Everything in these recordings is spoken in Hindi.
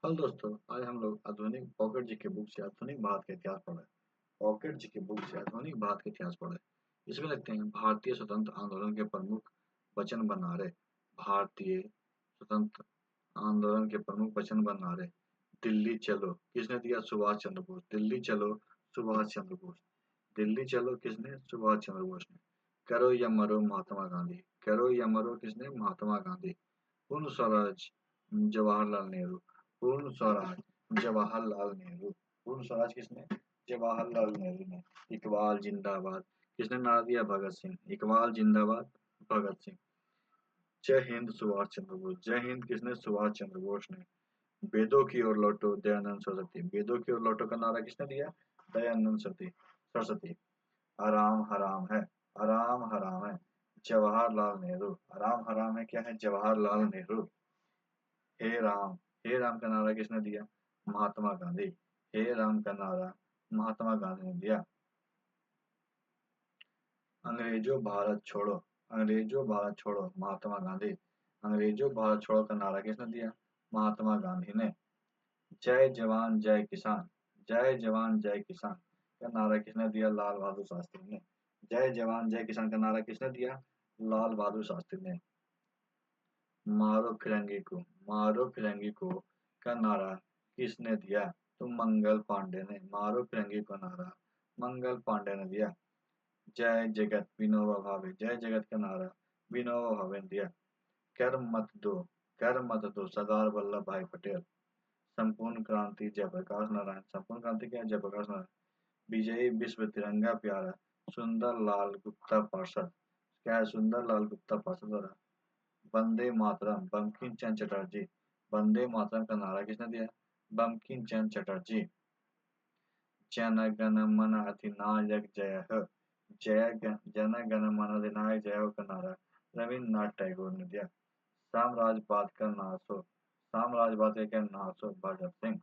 हेलो दोस्तों, आज हम लोग आधुनिक पॉकेट जी के बुक से आधुनिक भारत का इतिहास पढ़ रहे हैं। पॉकेट जी के बुक से आधुनिक भारत का इतिहास पढ़ रहे हैं। इसमें लगते हैं भारतीय स्वतंत्र आंदोलन के प्रमुख वचन बना रहे। भारतीय स्वतंत्र आंदोलन के प्रमुख वचन बना रहे। दिल्ली चलो किसने दिया? सुभाष चंद्र बोस। दिल्ली चलो सुभाष चंद्र बोस। दिल्ली चलो किसने? सुभाष चंद्र बोस ने। करो या मरो महात्मा गांधी। करो या मरो किसने? महात्मा गांधी। पूर्ण स्वराज जवाहरलाल नेहरू। पूर्ण स्वराज जवाहरलाल नेहरू। पूर्ण स्वराज किसने? जवाहरलाल नेहरू ने। इकबाल जिंदाबाद किसने नारा दिया? भगत सिंह। इकबाल जिंदाबाद भगत सिंह। जय हिंद सुभाष चंद्र बोस। जय हिंद किसने? सुभाष चंद्र बोस ने। वेदों की ओर लौटो दयानंद सरस्वती। वेदों की ओर लौटो का नारा किसने दिया? दयानंद सरस्वती। सरस्वती। आराम हराम है। आराम हराम है। जवाहरलाल नेहरू। आराम हराम है क्या है? जवाहरलाल नेहरू। हे राम का नारा किसने दिया? महात्मा गांधी। हे राम का नारा महात्मा गांधी ने दिया। अंग्रेजों भारत छोड़ो। अंग्रेजों भारत छोड़ो महात्मा गांधी। अंग्रेजों भारत छोड़ो का नारा किसने दिया? महात्मा गांधी ने। जय जवान जय किसान। जय जवान जय किसान का नारा किसने दिया? लाल बहादुर शास्त्री ने। जय जवान जय किसान का नारा किसने दिया? लाल बहादुर शास्त्री ने। मारो फिरंगी को। मारो फिरंगी को का नारा किसने दिया? तो मंगल पांडे ने। मारो फिरंगी को नारा मंगल पांडे ने दिया। जय जगत विनोबा भावे। जय जगत का नारा विनोबा भावे ने दिया। कर मत दो। कर मत दो सरदार वल्लभ भाई पटेल। संपूर्ण क्रांति जयप्रकाश नारायण। संपूर्ण क्रांति क्या है? जयप्रकाश नारायण। विजयी विश्व तिरंगा प्यारा सुंदर लाल गुप्ता पार्षद। क्या है? सुंदर लाल गुप्ता पार्षद द्वारा। वंदे मातरम बंकिम चंद्र चटर्जी। वंदे मातरम का नारा किसने दिया? बंकिम चंद्र चटर्जी। जन गण मन अधिनायक जय हो। जन गण मन अधिनायक जय हो का नारा रविन्द्रनाथ टैगोर ने दिया। साम्राज्यवाद का नाश हो। साम्राज्यवाद का क्या नाश हो? भगत सिंह।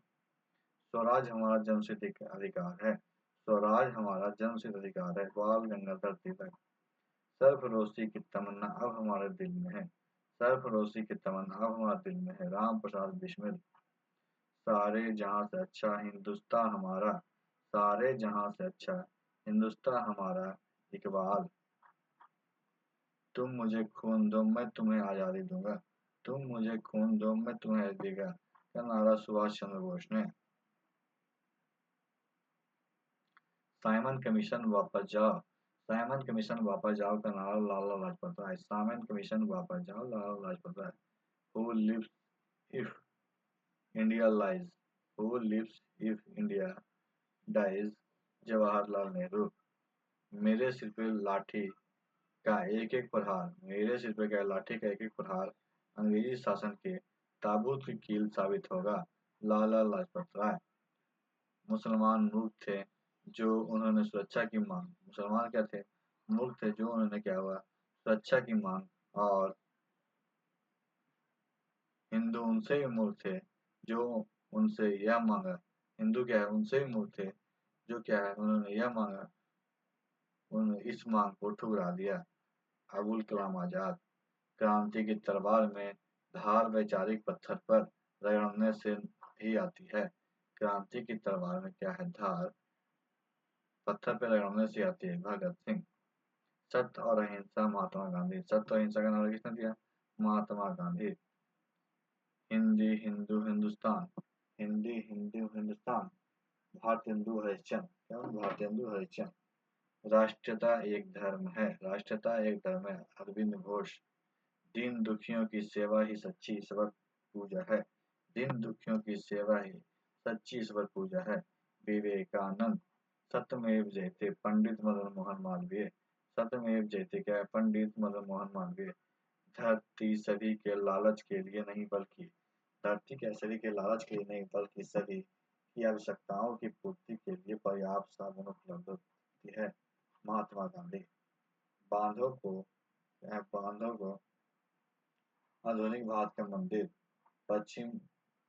स्वराज हमारा जन्मसिद्ध अधिकार है। स्वराज हमारा जन्मसिद्ध अधिकार है। बाल गंगाधर तिलक। सरफरोशी की तमन्ना अब हमारे दिल में है। सरफरोशी की तमन्ना अब हमारे दिल में है। राम प्रसाद बिस्मिल। सारे जहां से अच्छा हिंदुस्तान हमारा। सारे जहां से अच्छा हिंदुस्तान हमारा। इकबाल। तुम मुझे खून दो मैं तुम्हें आजादी दूंगा। तुम मुझे खून दो मैं तुम्हें आजादी दूंगा का नारा सुभाष चंद्र बोस ने। साइमन कमीशन वापस जाओ। साइमन कमीशन वापस जाओ का नारा लाला लाजपत राय। साइमन कमीशन वापस जाओ Lala Lajpat Rai. Who lives if India lies. Who lives if India dies. Jawaharlal Nehru. मेरे सिर पे लाठी का एक एक प्रहार। मेरे सिर पे क्या लाठी का एक एक प्रहार अंग्रेजी शासन के ताबूत की कील साबित होगा। लाला लाजपत राय। मुसलमान मूर्ख थे जो उन्होंने सुरक्षा की मांग। मुसलमान क्या थे? मूर्ख थे जो उन्होंने क्या हुआ? सुरक्षा की मांग। और हिंदू उनसे भी मूर्ख थे जो उनसे यह मांगा। हिंदू क्या है? उनसे भी मूर्ख थे जो क्या है? उन्होंने यह मांगा। उन्होंने इस मांग को ठुकरा दिया। अबुल कलाम आजाद। क्रांति की तलवार में धार वैचारिक पत्थर पर रगड़ने से ही आती है। क्रांति की तलवार में क्या है? धार पत्थर पर रगड़ने से आती है। भगत सिंह। सत्य और अहिंसा महात्मा गांधी। सत्य और अहिंसा का नारा किसने दिया? महात्मा गांधी। हिंदी हिंदू हिंदुस्तान। हिंदी हिंदू हिंदुस्तान। भारतेंदु हरिश्चंद्र। क्या? भारतेंदु हरिश्चंद्र। राष्ट्रता एक धर्म है। राष्ट्रता एक धर्म है। अरविंद घोष। दीन दुखियों की सेवा ही सच्ची ईश्वर पूजा है। दीन दुखियों की सेवा ही सच्ची ईश्वर पूजा है। विवेकानंद। सत्यमेव जयते पंडित मदन मोहन मालवीय। सत्यमेव जयते क्या है? पंडित मदन मोहन मालवीय। धरती सभी के लालच के लिए नहीं बल्कि धरती के सभी के लालच के लिए नहीं बल्कि सभी की आवश्यकताओं की पूर्ति के लिए पर्याप्त साधन उपलब्ध होती है। महात्मा गांधी। बांधों को बांधों को आधुनिक भारत का मंदिर। पश्चिम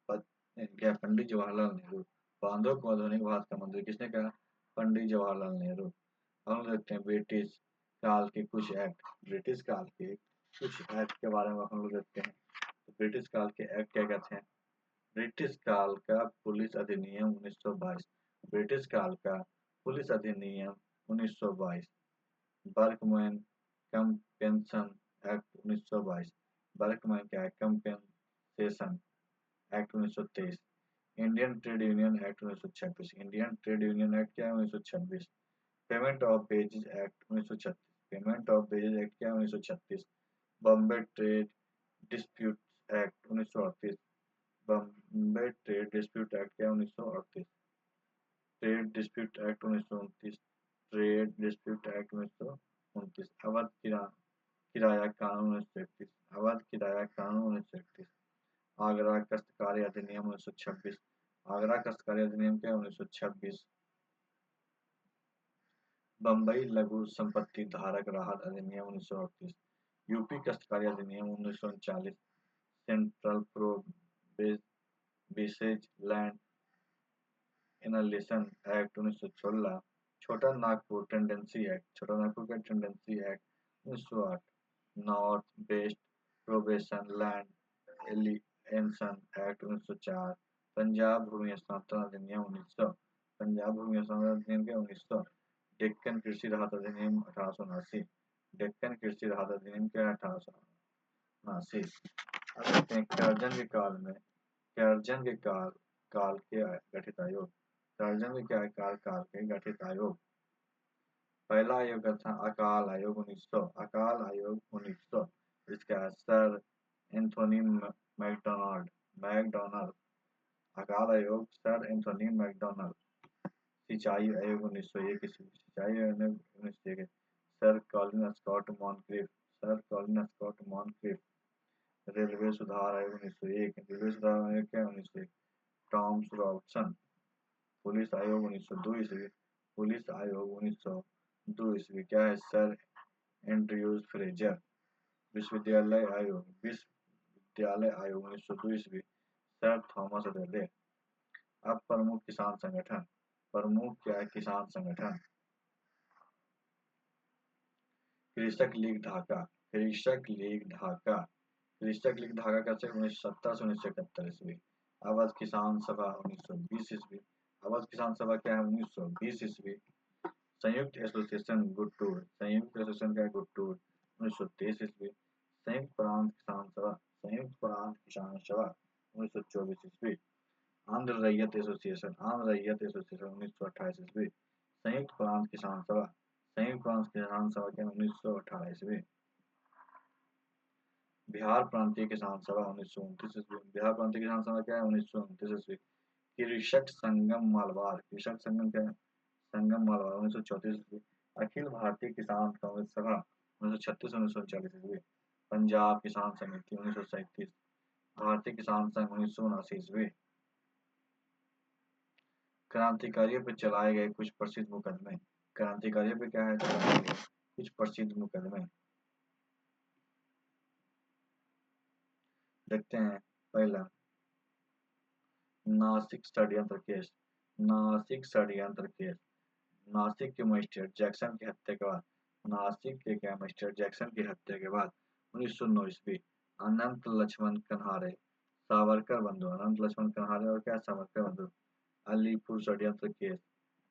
क्या? पंडित जवाहरलाल नेहरू। बांधों को आधुनिक भारत का मंदिर किसने कहा? पंडित जवाहरलाल नेहरू। अब हम देखते हैं ब्रिटिश काल के कुछ एक्ट। ब्रिटिश काल के कुछ एक्ट के बारे में हम लोग देखते हैं। तो ब्रिटिश काल के एक्ट क्या क्या थे? ब्रिटिश काल का पुलिस अधिनियम 1922। ब्रिटिश काल का पुलिस अधिनियम 1922। Workman कंपेंशन act 1922। बर्कमैन क्या है? Compensation act 1923। Indian trade union act 1926। Indian trade union act क्या है? 1926। Payment of wages act 1936। Payment of wages act क्या है? 1936। Bombay trade dispute act 1938। Bombay trade dispute act क्या है? 1938। Trade dispute act 1929। Trade dispute act 1929। किराया कानून 1931। अवध किराया कानून 1931। आगरा काश्तकारी अधिनियम 1926। आगरा काश्तकारी अधिनियम क्या? 1926। बम्बई लघु संपत्ति धारक राहत अधिनियम 1938। यूपी काश्तकारी अधिनियम 1939। Central Provinces land alienation act 1916। Chota Nagpur tendency act. Chota Nagpur का tendency act 1908। North West probation land alienation act 1904। Punjab भूमि हस्तांतरण अधिनियम 1900। पंजाब भूमि हस्तांतरण अधिनियम के 1900। डेक्कन कृषि राहत अधिनियम 1879। डेक्कन कृषि राहत अधिनियम क्या है? 1879। अब देखते हैं कर्जन के काल में, कर्जन के काल के गठित आयोग। कर्जन के क्या काल काल के गठित आयोग। पहला आयोग था अकाल आयोग 1900। अकाल आयोग 1900। इसका सर एंथोनी मैकडोनाल्ड। मैकडोनाल्ड। अकाल आयोग सर एंथोनी मैकडोनाल्ड। सिंचाई आयोग 1901 ईस्वी। सिंचाई आयोग 1901। Sir Colin Scott Moncrieff. Sir Colin Scott Moncrieff. Railway सुधार आयोग 1901। रेलवे सुधार आयोग क्या? 1901। Tom's Robson. पुलिस आयोग 1902 ईस्वी। पुलिस आयोग 1902 ईस्वी क्या है? Sir Andrews Fraser. विश्वविद्यालय आयोग 1902 ईस्वी सर थॉमस रेले। अब प्रमुख किसान संगठन। प्रमुख क्या है? किसान संगठन। कृषक लीग ढाका। कृषक लीग ढाका। कृषक लीग ढाका का 1970 से 1971 ईस्वी। अवध किसान सभा 1920 ईस्वी। अवध किसान सभा क्या है? 1920 ईस्वी। संयुक्त एसोसिएशन गुड टूर। संयुक्त एसोसिएशन का गुड टूर 1923 ईस्वी। संयुक्त प्रांत किसान सभा। संयुक्त प्रांत किसान सभा 1924 ईस्वी। आंध्र रैयत एसोसिएशन। आंध्र रैयत एसोसिएशन 1928 ईस्वी। संयुक्त प्रांत किसान सभा। संयुक्त प्रांत किसान सभा के 1918 ईस्वी। बिहार प्रांतीय किसान सभा 1929 ईस्वी। बिहार प्रांतीय किसान सभा क्या है? 1929 ईस्वी। कृषक संगम मालवार। कृषक संगम क्या है? संगम मालवार 1934 ईस्वी। अखिल भारतीय किसान कांग्रेस सभा 1936 1939 ईस्वी। पंजाब किसान समिति 1937। भारतीय किसान संघ 1979 ईस्वी। क्रांतिकारियों पर चलाए गए कुछ प्रसिद्ध मुकदमे। क्रांतिकारियों पे क्या है? चलाए गए कुछ प्रसिद्ध मुकदमे देखते हैं। पहला, नासिक षड्यंत्र केस। नासिक षड्यंत्र केस। नासिक के मजिस्ट्रेट जैक्सन की हत्या के बाद, नासिक के क्या मजिस्ट्रेट जैक्सन की हत्या के बाद 1909 ईस्वी अनंत लक्ष्मण कन्हारे सावरकर बंधु। अनंत लक्ष्मण कन्हारे और क्या? सावरकर बंधु। अलीपुर षड्यंत्र केस।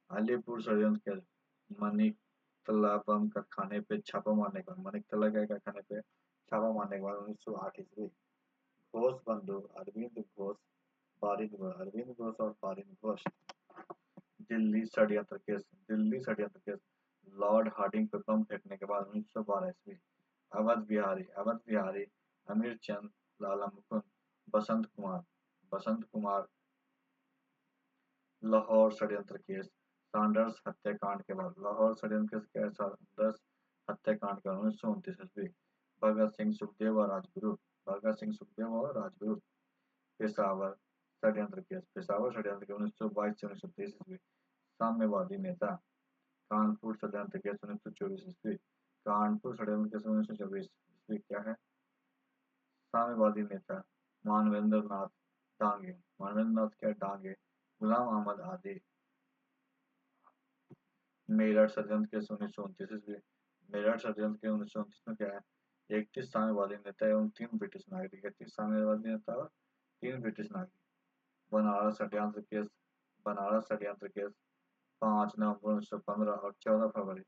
अलीपुर षड्यंत्र केस। मनिकतला बम कारखाने पे छापा मारने के बाद, मनिकतला के कारखाने पे छापा मारने के बाद 1908 ईस्वी घोष बंधु अरविंद घोष बारिक अरविंद घोष और बारिक घोष। दिल्ली षड्यंत्र केस। दिल्ली षड्यंत्र केस। लॉर्ड हार्डिंग पर बम फेंकने के बाद 1912 ईस्वी अवध बिहारी। अवध बिहारी अमीर चंद लाला मुकुंद बसंत कुमार। लाहौर षड्यंत्र केस। सैंडर्स हत्याकांड के बाद, लाहौर षड्यंत्र केस क्या है? सैंडर्स हत्याकांड के बाद 1929 ईस्वी भगत सिंह सुखदेव और राजगुरु। भगत सिंह सुखदेव और राजगुरु। पेशावर षड्यंत्र केस। पेशावर षड्यंत्र केस 1922 से 1923 ईस्वी साम्यवादी नेता। कानपुर षड्यंत्र केस 1924 ईस्वी। कानपुर षड्यंत्र केस 1924 ईस्वी क्या है? साम्यवादी नेता मानवेंद्र नाथ डांगे। मानवेंद्र नाथ क्या? डांगे। गुलाम अहमद आदि। मेरठ षड्यंत्र केस 1929 ईस्वी। मेरठ षड्यंत्र केस 1929 में क्या है? 31 साम्यवादी नेता एवं 3 ब्रिटिश नागरिक। 31 साम्यवादी नेता और 3 ब्रिटिश नागरिक। बनारस षड्यंत्र केस, बनारस षड्यंत्र केस 5 नवंबर 1915 और 14 फरवरी,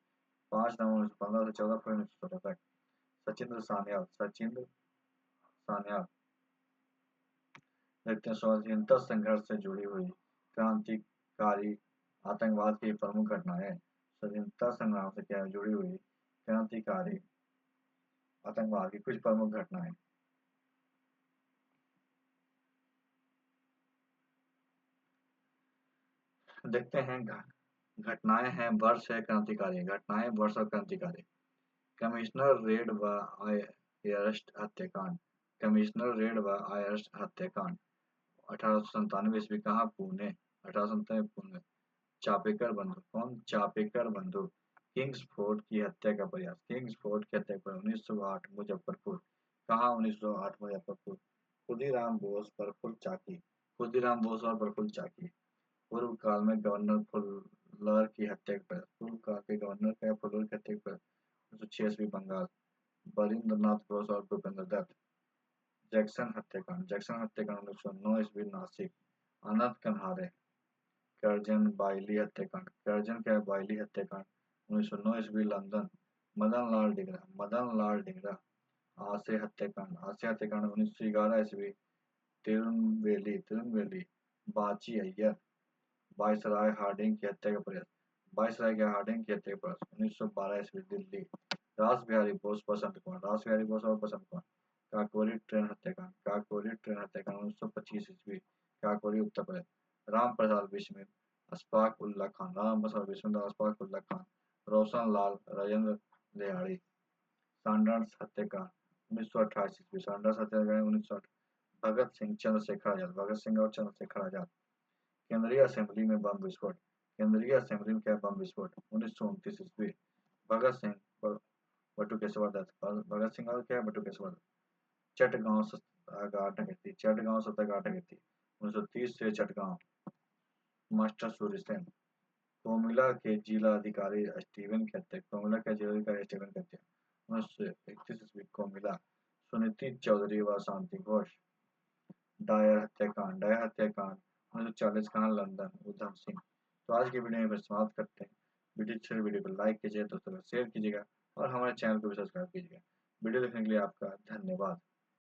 5 नवंबर 1915 से 14 फरवरी 1916 तक। सचिंद्र सान्याल, सचिंद्र सान्याल देखते हैं स्वाधीनता संघर्ष से जुड़ी हुई क्रांतिकारी आतंकवाद की प्रमुख घटनाएं। स्वाधीनता संग्राम से क्या जुड़ी हुई क्रांतिकारी आतंकवाद की कुछ प्रमुख घटनाएं। देखते हैं घटनाएं हैं वर्ष है क्रांतिकारी, घटनाएं वर्ष और क्रांतिकारी। कमिश्नर रेड व अरेस्ट हत्याकांड, कमिश्नर रेड व अरेस्ट हत्याकांड 1897 ईस्वी, कहाँ? पुणे, 1897 पुणे। चापेकर बंधु, कौन? चापेकर बंधु। किंग्सफोर्ड की हत्या का प्रयास, किंग्सफोर्ड की हत्या का 1908 मुजफ्फरपुर, कहाँ? 1908 मुजफ्फरपुर। खुदीराम बोस प्रफुल्ल चाकी, खुदीराम बोस और प्रफुल्ल चाकी पूर्व काल में गवर्नर फुल्लर की हत्या का प्रयास, पूर्व काल के गवर्नर का फुल्लर की हत्या का प्रयास 1906 बंगाल। बरिंद्रनाथ घोष और भूपेंद्र दत्त। जैक्सन हत्याकांड, जैक्सन हत्याकांड 1909 ईस्वी नासिक। अनंत कन्हारे। कर्जन बाइली हत्याकांड, कर्जन क्या बाइली हत्याकांड 1909 ईस्वी लंदन। मदन लाल डिगरा, मदन लाल डिगरा। आसे हत्याकांड, आसे हत्याकांड 1911 ईस्वी तिरुनवेली, तिरुनवेली। बाची अय्यर। वायसराय हार्डिंग की हत्या का प्रयास, वायसराय के हार्डिंग की हत्या का प्रयास 1912 ईस्वी दिल्ली। रास बिहारी बोस बसंत कुमार, रास बिहारी बोस और बसंत कुमार। काकोरी ट्रेन हत्याकांड, काकोरी ट्रेन हत्याकांड 1925 ईस्वी, काकोरी उत्तर प्रदेश। राम प्रसाद बिस्मिल, अशफाक उल्ला खान, राम प्रसाद बिस्मिल, अशफाक उल्ला खान। रोशन लाल, राजेंद्र दिहाड़ी। सांडर्स हत्याकांड 1928 ईस्वी, सांडर्स हत्याकांड 1908। भगत सिंह चंद्रशेखर आजाद, भगत सिंह और चंद्रशेखर आजाद। केंद्रीय असेंबली में बम विस्फोट, केंद्रीय असेंबली में क्या बम विस्फोट 1929 ईस्वी। भगत सिंह बटुकेश्वर दत्त, भगत सिंह और क्या बटुकेश्वर दत्त। चटगांव सत्याग्रह डकैती, चटगांव सत्याग्रह डकैती 1930 से चटगांव। मास्टर सूर्यसेन। कोमिला के जिला अधिकारी स्टीवन की हत्या, कोमिला के जिला अधिकारी स्टीवन की हत्या 1931 ईस्वी, कोमिला। सुनीति चौधरी व शांति घोष। डायर हत्याकांड, डायर हत्याकांड 1940, कहाँ? लंदन, उधम सिंह। तो आज की वीडियो में समाप्त करते हैं। वीडियो अच्छी लगी वीडियो को लाइक कीजिए, दोस्तों को शेयर कीजिएगा और हमारे चैनल को भी सब्सक्राइब कीजिएगा। वीडियो देखने के लिए आपका धन्यवाद।